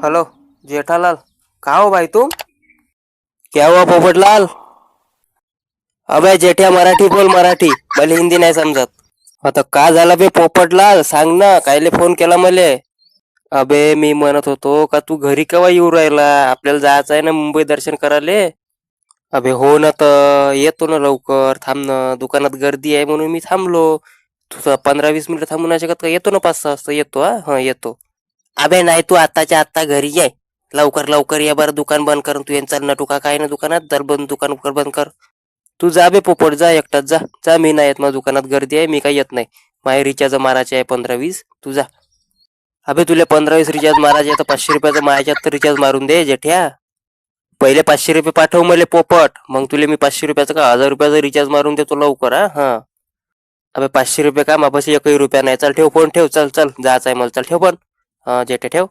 Hello Jethalal, का हो भाई तुम? क्या हुआ पोपटलाल? अबे जेठ्या मराठी बोल मराठी, भले हिंदी नाही समजत. आता का झालं बे पोपटलाल, सांग ना कायले फोन केला मले? अबे मी म्हणत होतो का तू घरी केव्हा येऊ राहिला, आपल्याला जायचं आहे ना मुंबई दर्शन करायले. अबे हो ना, तर येतो ना लवकर, थांब ना, दुकानात गर्दी आहे म्हणून मी थांबलो. तुझं 15-20 मिनिटं थांबून नाही शकत का? येतो ना 5-6 वाजता येतो. हा येतो. अबे नाही, तू आत्ताच्या आत्ता घरी ये. लवकर लवकर ये बरं, दुकान बंद कर. तू यांचा नटुका काय ना दुकानात, दर बंद, दुकान बंद कर. तू जा बे पोपट, जा एकटाच जा जा, मी नाही येत, माझ्या दुकानात गर्दी आहे, मी काही येत नाही. माझे रिचार्ज मारायचे आहे 15-20, तू जा. अबे तुला 15-20 रिचार्ज मारायचे तर 500 रुपयाचा माझ्यात तर रिचार्ज मारून दे जेठ्या. पहिले 500 रुपये पाठव मला पोपट, मग तुला मी 500 रुपयाचा का 1000 रुपयाचा रिचार्ज मारून देतो लवकर. हा हा. अबे 500 रुपये का मापाशी एकही रुपया नाही. चल ठेव फोन, ठेव, चल चल, जायचं आहे मला, चल ठेव पण. हा जेठ्या ठेव.